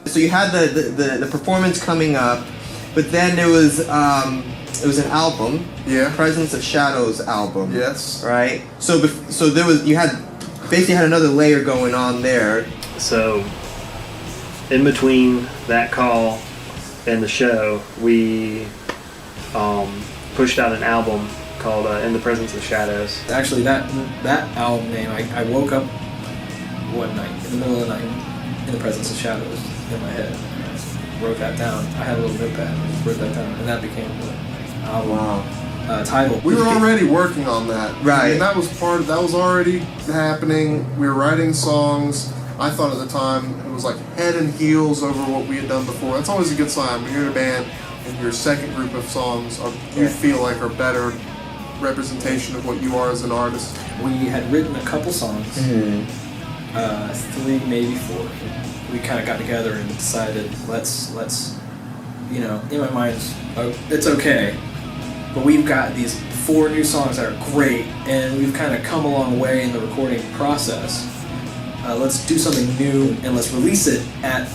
So you had the performance coming up, but then there was it was an album, Yeah. Presence of Shadows album. Yes. Right. So there was you had basically had another layer going on there. So, in between that call and the show, we pushed out an album called In the Presence of Shadows. Actually, that album name, I woke up one night, in the middle of the night, in the presence of shadows in my head. I wrote that down. I had a little notepad, I just wrote that down, and that became the album title. We were already working on that. Right. I mean, that was already happening. We were writing songs. I thought at the time it was like head and heels over what we had done before. That's always a good sign when you're in a band and your second group of songs you feel like are better representation of what you are as an artist. We had written a couple songs, 3, maybe 4. We kind of got together and decided let's in my mind it's okay, but we've got these 4 new songs that are great and we've kind of come a long way in the recording process. Let's do something new and let's release it at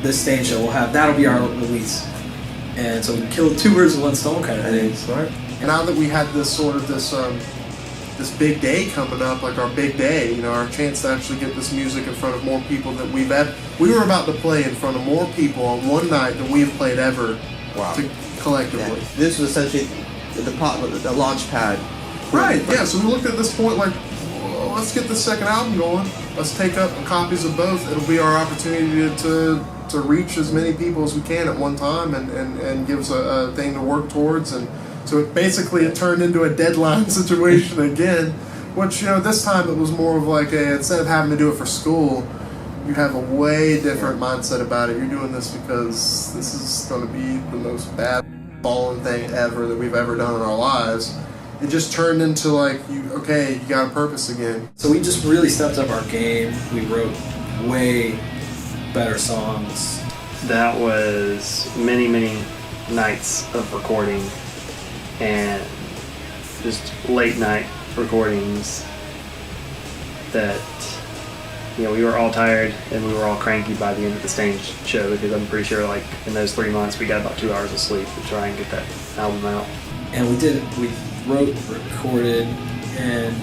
this stage show. That'll be our release, and so we killed 2 birds with 1 stone kind of thing. Smart. And now that we had this big day coming up, like our big day, our chance to actually get this music in front of more people that we were about to play in front of more people on one night than we've played ever. Wow. Collectively. Yeah. This was essentially the launch pad. Right. Yeah. So we looked at this point like, well, let's get the second album going. Let's take up copies of both. It'll be our opportunity to reach as many people as we can at one time and give us a thing to work towards. And so it turned into a deadline situation again, which, this time it was more of like instead of having to do it for school, you have a way different mindset about it. You're doing this because this is going to be the most bad balling thing ever that we've ever done in our lives. It just turned into like, you got a purpose again. So we just really stepped up our game. We wrote way better songs. That was many, many nights of recording and just late night recordings that, we were all tired and we were all cranky by the end of the stage show, because I'm pretty sure like in those 3 months we got about 2 hours of sleep to try and get that album out. And we wrote, recorded, and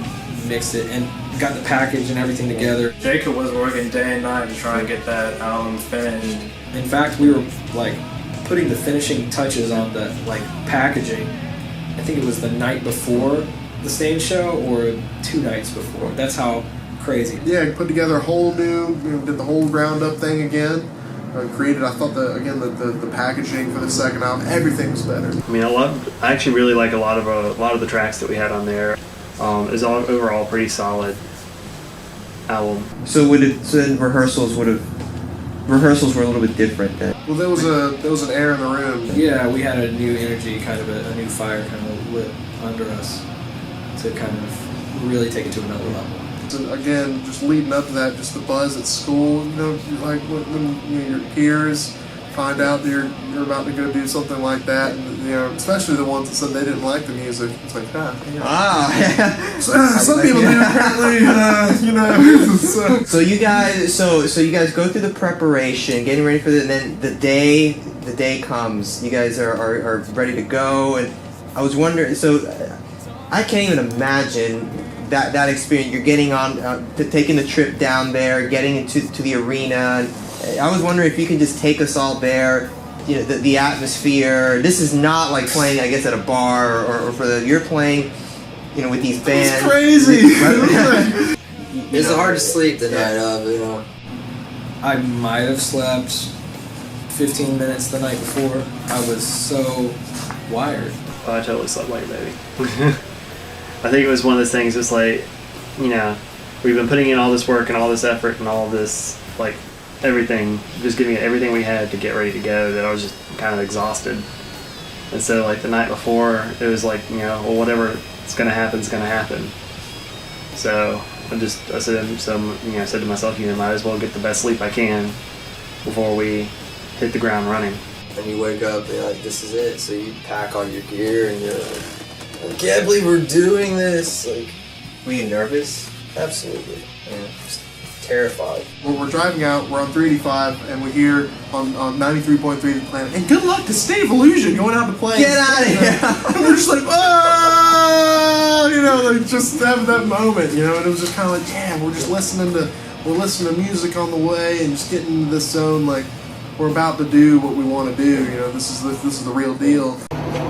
mixed it, and got the package and everything together. Jacob was working day and night to try and get that album finished. In fact, we were like putting the finishing touches on the packaging. I think it was the night before the stage show or 2 nights before. That's how crazy. Yeah, put together a whole new, did the whole ground up thing again. Created, I thought the packaging for the second album, everything was better. I mean, I actually really like a lot of the tracks that we had on there. It was overall pretty solid album. So then rehearsals were a little bit different then. Well, there was an air in the room. Yeah, we had a new energy, kind of a new fire kind of lit under us to kind of really take it to another level. And again, just leading up to that, just the buzz at school, like when your peers find out that you're about to go do something like that, and especially the ones that said they didn't like the music. It's like, yeah. Some people do apparently, So you guys go through the preparation, getting ready for and then the day comes. You guys are ready to go, and I was wondering. So I can't even imagine that experience. You're getting on, taking the trip down there, getting into the arena. And I was wondering if you could just take us all there. The atmosphere. This is not like playing, I guess, at a bar or you're playing, with these bands. It's crazy. It's hard to sleep the night of, I might have slept 15 minutes the night before. I was so wired. Oh, I totally slept like a baby. I think it was one of those things, just like, we've been putting in all this work and all this effort and all this, everything, just giving it everything we had to get ready to go, that I was just kind of exhausted. And so, the night before, it was whatever is going to happen is going to happen. So, I said to myself, might as well get the best sleep I can before we hit the ground running. And you wake up and you're like, this is it. So you pack all your gear and you're like, I can't believe we're doing this. Were you nervous? Absolutely. Yeah. Just terrified. We're driving out, we're on 385, and we hear on 93.3 the planet, and good luck to State of Illusion going out to play. Get out of here! And we're just like, oh, you know, like just have that moment, you know, and it was just kind of like, yeah, we're listening to music on the way and just getting into this zone, like we're about to do what we want to do, you know, this is the real deal.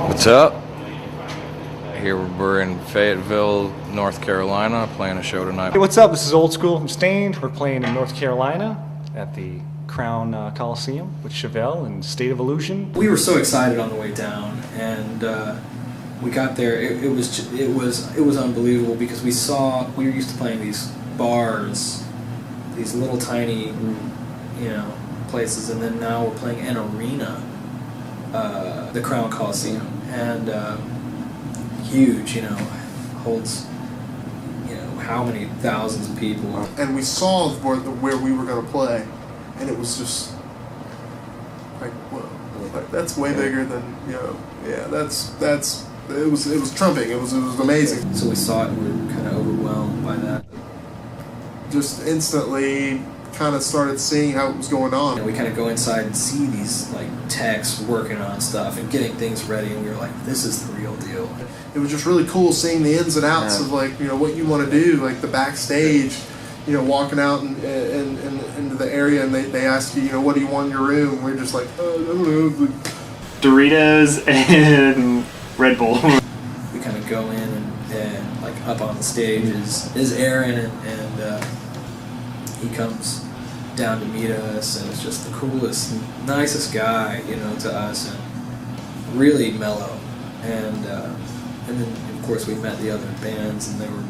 What's up? Here we're in Fayetteville, North Carolina, playing a show tonight. Hey, what's up? This is Old School from Stained. We're playing in North Carolina at the Crown Coliseum with Chevelle and State of Illusion. We were so excited on the way down, and we got there. It was unbelievable because we were used to playing these bars, these little tiny, you know, places, and then now we're playing an arena, the Crown Coliseum, and huge, you know, holds, you know, how many thousands of people. And we saw where we were going to play, and it was just like, whoa, like that's way bigger than, you know, yeah, it was trumping, it was amazing. So we saw it and we were kind of overwhelmed by that. Just instantly kind of started seeing how it was going on. And we kind of go inside and see these like techs working on stuff and getting things ready, and we were like, this is the real deal. It was just really cool seeing the ins and outs of, like, you know, what you want to do, like the backstage, you know, walking out and into the area, and they ask you, you know, what do you want in your room? And we're just like, I don't know. Doritos and Red Bull. We kind of go in and like up on the stage is Aaron, and he comes down to meet us, and it's just the coolest, nicest guy, you know, to us, and really mellow. And then of course we met the other bands, and they were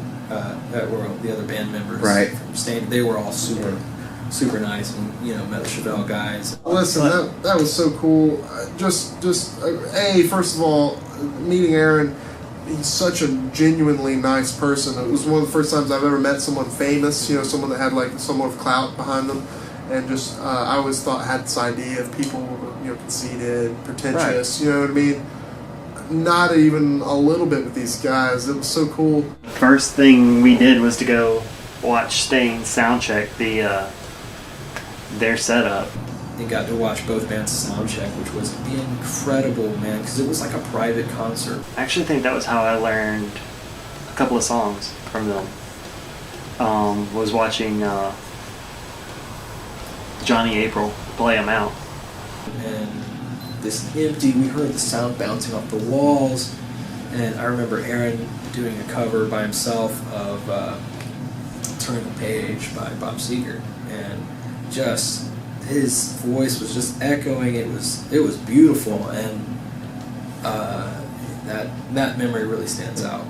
the other band members from Stained. They were all super nice, and you know, met the Chevelle guys. Listen, that was so cool. First of all, meeting Aaron. He's such a genuinely nice person. It was one of the first times I've ever met someone famous, you know, someone that had like somewhat of clout behind them, and just I always had this idea of people, you know, conceited, pretentious, you know what I mean? Not even a little bit with these guys. It was so cool. First thing we did was to go watch Stain soundcheck their setup. And got to watch both bands sound check, which was incredible, man, because it was like a private concert. I actually think that was how I learned a couple of songs from them. Was watching Johnny April play them out. And this empty, we heard the sound bouncing off the walls, and I remember Aaron doing a cover by himself of Turn the Page by Bob Seger, and just his voice was just echoing. It was beautiful, and that memory really stands out.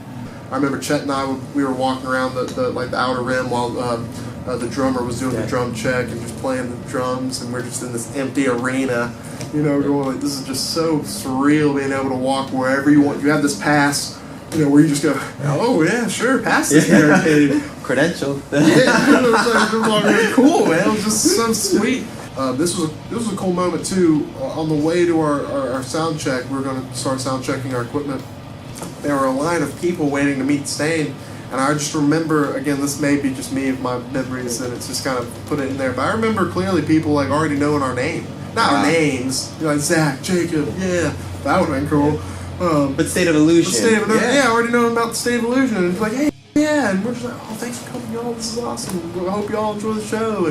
I remember Chet and I, we were walking around the outer rim while the drummer was doing the drum check and just playing the drums, and we're just in this empty arena, you know, going like, this is just so surreal, being able to walk wherever you want. You have this pass, you know, where you just go, oh yeah, sure, pass this barricade. Credential. Yeah, it was like really cool, man. It was just so sweet. This was a cool moment too. On the way to our sound check, we were going to start sound checking our equipment. There were a line of people waiting to meet Stain, and I just remember, again, this may be just me, my memories, and it's just kind of put it in there, but I remember clearly people like already knowing our name. Not our names, you know, like Zach, Jacob, yeah, that would have been cool. But State of Illusion. I already know about the State of Illusion, and it's like, hey, yeah, and we're just like, oh, thanks for coming, y'all, this is awesome, I hope y'all enjoy the show,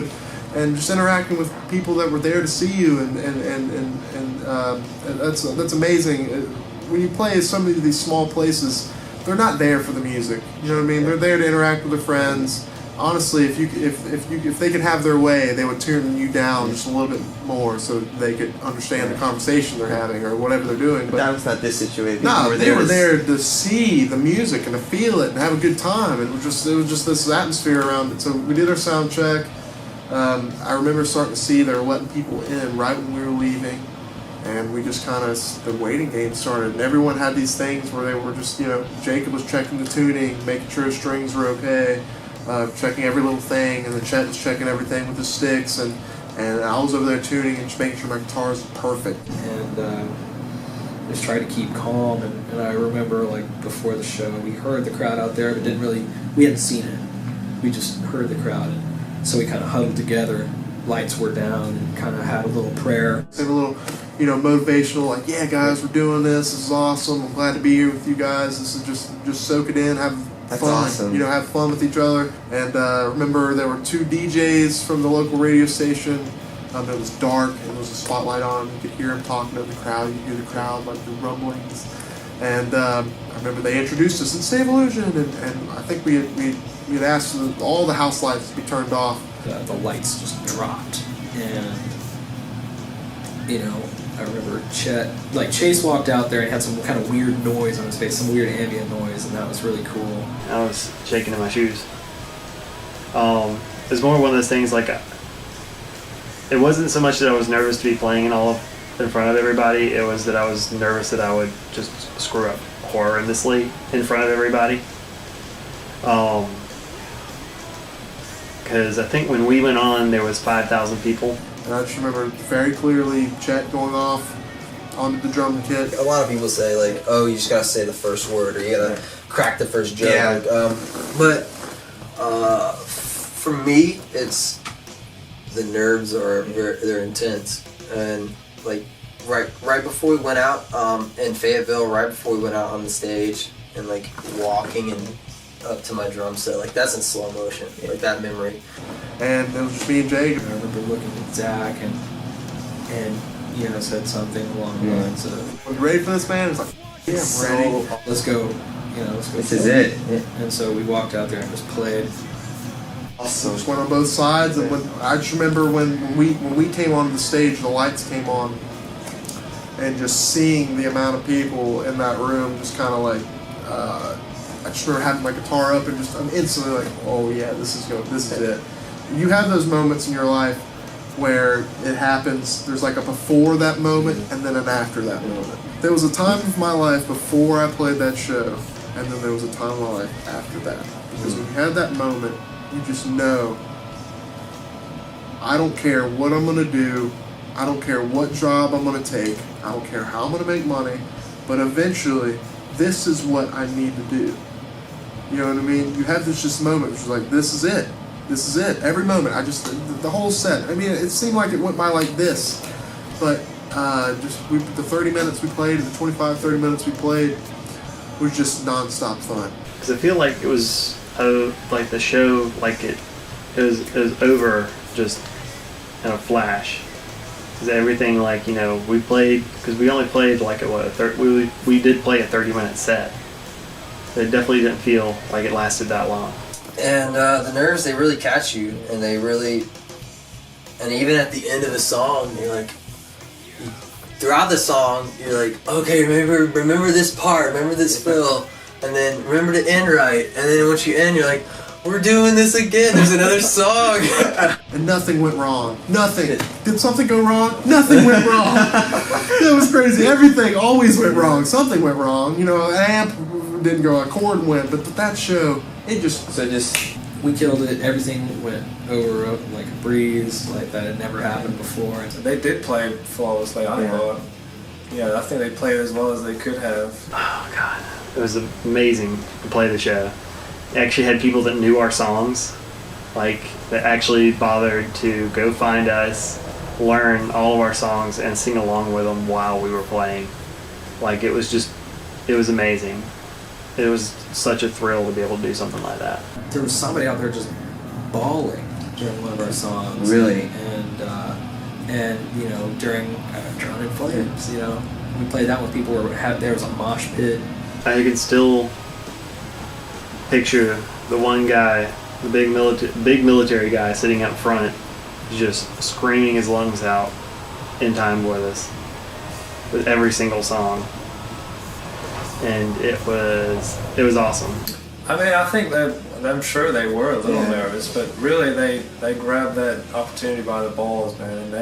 and just interacting with people that were there to see you, and that's amazing. When you play some of these small places, they're not there for the music. You know what I mean? They're there to interact with their friends. Honestly, if they could have their way, they would turn you down just a little bit more so they could understand the conversation they're having or whatever they're doing. But that was not this situation. No, they were there to see the music and to feel it and have a good time. It was just this atmosphere around it. So we did our sound check. I remember starting to see they were letting people in right when we were leaving, and we just kind of, the waiting game started, and everyone had these things where they were just, you know, Jacob was checking the tuning, making sure his strings were okay, checking every little thing, and then Chet was checking everything with his sticks, and I was over there tuning and just making sure my guitars were perfect. And just tried to keep calm, and I remember, like, before the show, we heard the crowd out there, but we hadn't seen it. We just heard the crowd, and So we kind of huddled together. Lights were down, and kind of had a little prayer. They were a little, motivational, like, yeah, guys, we're doing this. This is awesome. I'm glad to be here with you guys. This is just soak it in, have That's fun. awesome. Have fun with each other. And remember, there were 2 DJs from the local radio station. It was dark, and there was a spotlight on. You could hear them talking to the crowd. You could hear the crowd, like the rumblings. And I remember they introduced us in Save Illusion, and I think we had asked all the house lights to be turned off. The lights just dropped, and I remember Chase walked out there and had some kind of weird noise on his face, some weird ambient noise, and that was really cool. I was shaking in my shoes. It was more one of those things like, it wasn't so much that I was nervous to be playing in front of everybody. It was that I was nervous that I would just screw up horrendously in front of everybody. Because I think when we went on, there was 5,000 people. And I just remember very clearly Chet going off onto the drum kit. A lot of people say, like, oh, you just gotta say the first word, or you gotta crack the first joke. Yeah. But for me, it's the nerves they're intense, and like right before we went out in Fayetteville, right before we went out on the stage, and like walking and up to my drum set, like that's in slow motion, like that memory. And it was just me and Jake. I remember looking at Zach and said something along the lines of, "Are you ready for this, man?" It's like, yeah, I'm ready. Let's go, let's go. This is it. And so we walked out there and just played. So just went on both sides, and I just remember when we came onto the stage, the lights came on, and just seeing the amount of people in that room, just kind of like, I just remember having my guitar up and I'm instantly like, oh yeah, this is it. You have those moments in your life where it happens. There's like a before that moment and then an after that moment. There was a time of my life before I played that show, and then there was a time of my life after that. Because when you have that moment, you just know, I don't care what I'm going to do, I don't care what job I'm going to take, I don't care how I'm going to make money, but eventually, this is what I need to do. You know what I mean? You have this just moment, which is like, this is it. This is it. Every moment, the whole set. I mean, it seemed like it went by like this, but the 30 minutes we played, the 25, 30 minutes we played, was just non-stop fun. Because I feel like it was, like the show, like it was over just in a flash. Because everything, like, we played, because we only played like we did play a 30-minute set. It definitely didn't feel like it lasted that long. And the nerves, they really catch you, and and even at the end of the song, you're like, throughout the song, you're like, okay, remember this part, remember this fill, and then remember to end right, and then once you end, you're like, we're doing this again, there's another song. And nothing went wrong. Nothing. Did something go wrong? Nothing went wrong. It was crazy. Everything always went wrong. Something went wrong. An amp didn't go, a chord went, but that show, it just... We killed it. Everything went over like a breeze, like that had never happened before. And They did play flawlessly, I thought. Yeah, I think they played as well as they could have. Oh, God. It was amazing to play the show. It actually had people that knew our songs, like, that actually bothered to go find us, learn all of our songs, and sing along with them while we were playing. Like, it was amazing. It was such a thrill to be able to do something like that. There was somebody out there just bawling during one of our songs. Really? And during Drown in Flames, we played that with people where there was a mosh pit. I can still picture the one guy, the big military guy sitting up front, just screaming his lungs out in time with us with every single song. And it was awesome. I mean, I think I'm sure they were a little nervous, but really they grabbed that opportunity by the balls, man, and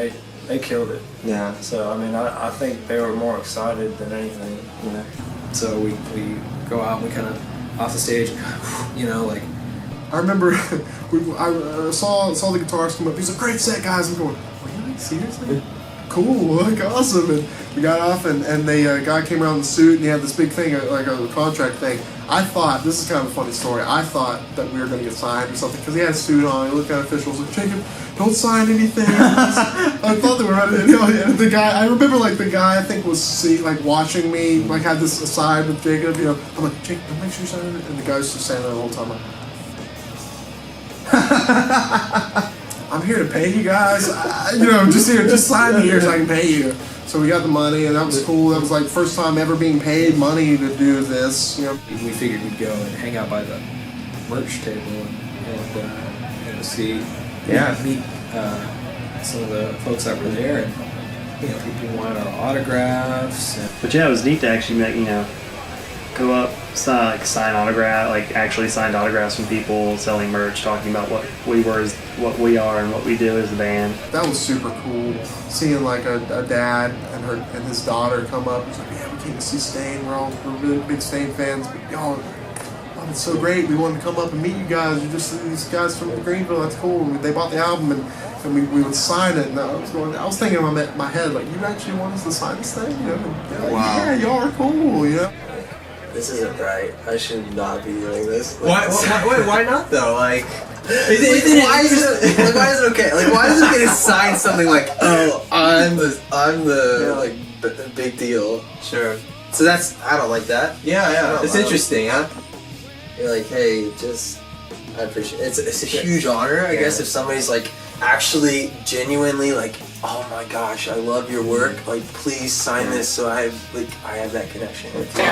they killed it. Yeah. So I mean, I think they were more excited than anything. Yeah. So we go out and we kind of off the stage, like. I remember I saw the guitarist come up. He's like, great set, guys. I'm going, really? Seriously? Cool, like awesome. And we got off, and the guy came around in the suit, and he had this big thing, like a contract thing. I thought, this is kind of a funny story, I thought that we were going to get signed or something, because he had a suit on, he looked kind of official, I was like, Jacob, don't sign anything. I thought they were running, the guy, I remember like the guy I think was watching me, like had this aside with Jacob, I'm like, Jacob, make sure you sign it, and the guy's just standing there the whole time like, I'm here to pay you guys, just sign me here so I can pay you. So we got the money, and that was cool. That was like first time ever being paid money to do this. We figured we'd go and hang out by the merch table and see, meet some of the folks that were there, and people wanted our autographs. But yeah, it was neat to actually go up, sign autograph, actually signed autographs from people, selling merch, talking about what we were, what we are, and what we do as a band. That was super cool. Seeing like a dad and his daughter come up. He's like, yeah, we came to see Stain. We're really big Stain fans. But y'all, it's so great. We wanted to come up and meet you guys. You're just these guys from Greenville. That's cool. And they bought the album and we would sign it. And I was thinking in my head, like, you actually want us to sign this thing? Wow. Yeah, y'all are cool. This isn't right. I should not be doing this. Why not though? Why is it okay? Why is it okay to sign something like, oh, I'm the big deal? Sure. So I don't like that. Yeah. It's interesting, huh? You're like, hey, I appreciate it. It's a huge honor, I guess, if somebody's actually genuinely oh my gosh, I love your work. Please sign this so I have that connection with you.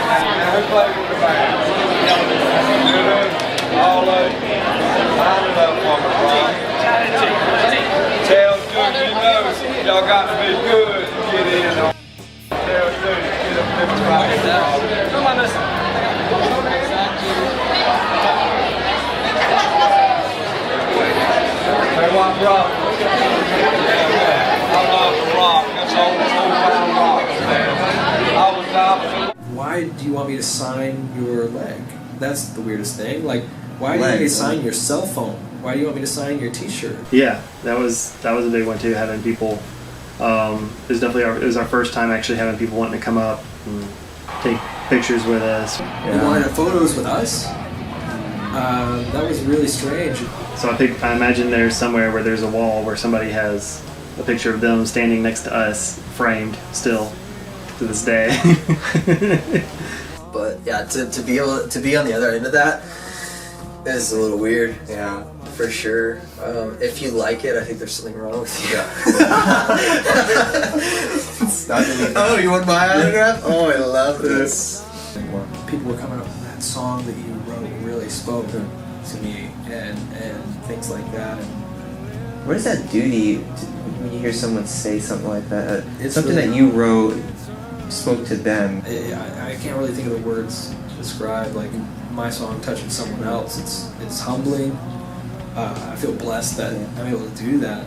Tell Duke, y'all got to be good to get in. Tell Duke, get up there. Come on, listen. Hey, what rock? I love the rock. That's old rock, man. I was out. Why do you want me to sign your leg? That's the weirdest thing. Why do you want me to sign your cell phone? Why do you want me to sign your T-shirt? Yeah, that was a big one too. Having people, it was our first time actually having people wanting to come up and take pictures with us. They wanted photos with us. That was really strange. So I imagine there's somewhere where there's a wall where somebody has a picture of them standing next to us, framed still to this day. But yeah, to be able to be on the other end of that is a little weird. Yeah. For sure. If you like it, I think there's something wrong with you. Oh, you want my autograph? Oh, I love this. People were coming up with that song that you wrote really spoke to me and things like that. What does that do to you when you hear someone say something like that? It's something really, that you wrote spoke to them. I can't really think of the words to describe my song touching someone else. It's humbling. I feel blessed that I'm able to do that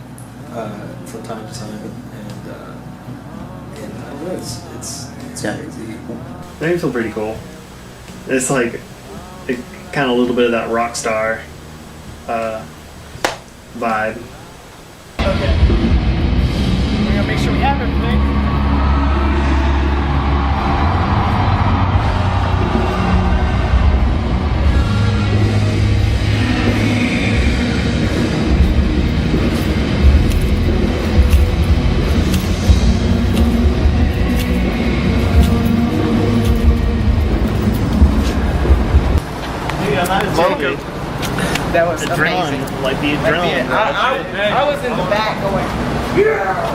from time to time, and I don't know, it's crazy. They feel pretty cool. It's kind of a little bit of that rock star vibe. Okay. We're gonna make sure we have everything. That was amazing. The adrenaline. I was in the back going, yeah!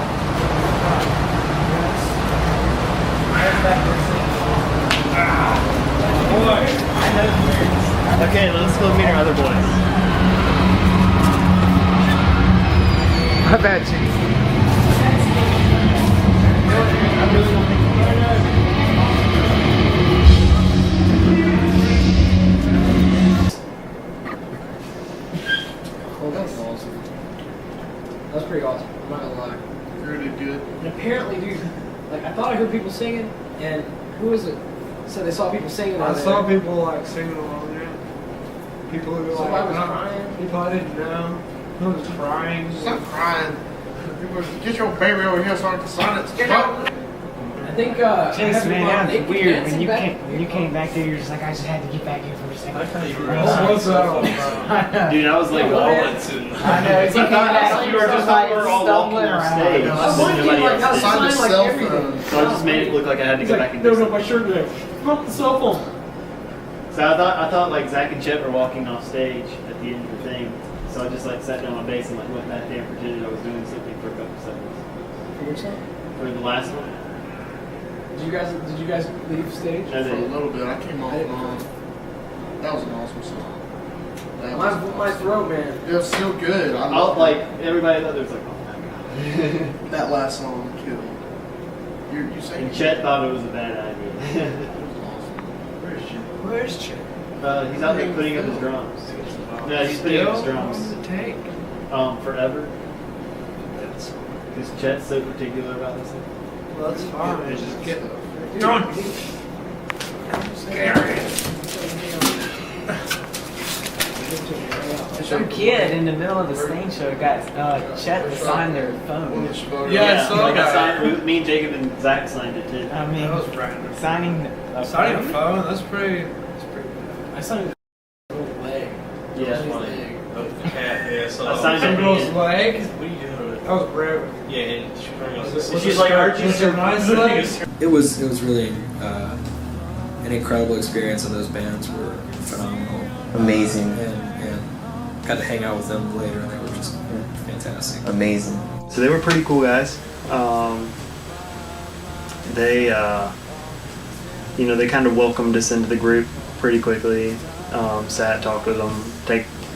Okay, let's go meet our other boys. I bet you. That was pretty awesome. I'm not gonna lie. Really good. And apparently, dude, I thought I heard people singing, and who was it? So they saw people singing. I saw people singing along there. People who were Somebody was crying. People I didn't know. Who was crying. Stop crying. People, get your baby over here so I can sign it. Get out. think Chase, man, that was Naked weird. Dancing When you came back there, you're just like, I just had to get back here for a second. I thought you were What's up? Dude, I was like, I know. If you came back, you were just like stumbling stage. around. Nobody on stage. Sign like yourself. everything. So I just made it look like I had to He's go like, back and no, do no, something. my shirt there. Not the cell phone. So I thought like Zach and Chet were walking off stage at the end of the thing. So I just like sat down on my bass and like went back there and pretended I was doing something for a couple seconds. For which song? For the last one. Did you guys leave stage? I For a did. little bit, I came off. That was an awesome song. That was My throat, man. It was still good. I I love like everybody else was like, oh my god. that last song. Killed. You sang And Chet thought it was a bad idea. Where's Chip? He's out there putting up his drums. Yeah, he's putting up his drums. What does it take? Forever. Because Chet's so particular about this thing. Well, that's fine. Just get Don't. some kid in the middle of the Stain show got Chet to sign their phone. Yeah, I saw like that. me and Jacob and Zach signed it too. I mean, That was random. signing Signing a phone, that's pretty bad. I signed a little leg. Yeah, that's funny. Oh, the cat, yeah, so I signed Some it. girl's leg. What are you doing with it? That was brave. Yeah, and she probably goes, She's like, aren't you Was it nice leg? It was really an incredible experience, and those bands were phenomenal. Amazing. And got to hang out with them later, and they were just fantastic. Amazing. So they were pretty cool guys. They, they kind of welcomed us into the group pretty quickly. Sat, talked with them,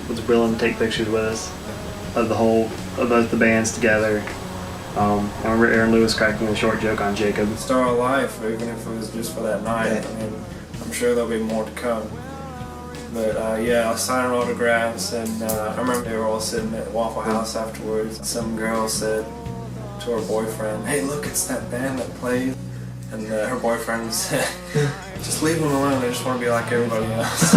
was willing to take pictures with us of both the bands together. I remember Aaron Lewis cracking a short joke on Jacob. Star of Life, even if it was just for that night. Yeah. I mean, I'm sure there'll be more to come. But yeah, I was signing autographs, and I remember they were all sitting at Waffle House afterwards. Some girl said to her boyfriend, "Hey, look, it's that band that plays." And her boyfriend said, "Just leave them alone. I just want to be like everybody else."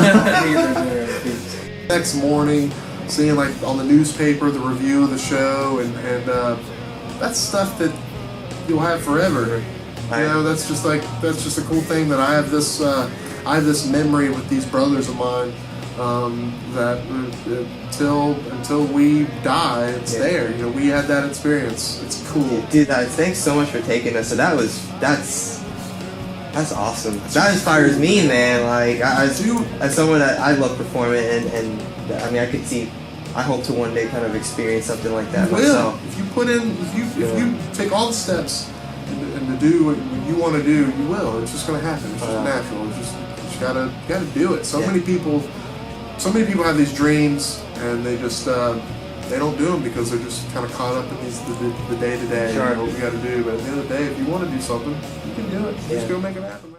Next morning, seeing like on the newspaper the review of the show, and that's stuff that you'll have forever. You know, that's just a cool thing that I have this memory with these brothers of mine that until we die, it's there. You know, we had that experience. It's cool. Dude, thanks so much for taking us. So that's awesome. That inspires me, man. Like as someone that I love performing, and I mean, I hope to one day kind of experience something like that You will. myself. If you put in, if you take all the steps and to do what you want to do, you will. It's just going to happen. It's just natural. It's just you gotta do it. So many people have these dreams, and they just they don't do them because they're just kind of caught up in the day to day. Sure. What we got to do. But at the end of the day, if you want to do something, you can do it. Just go make it happen.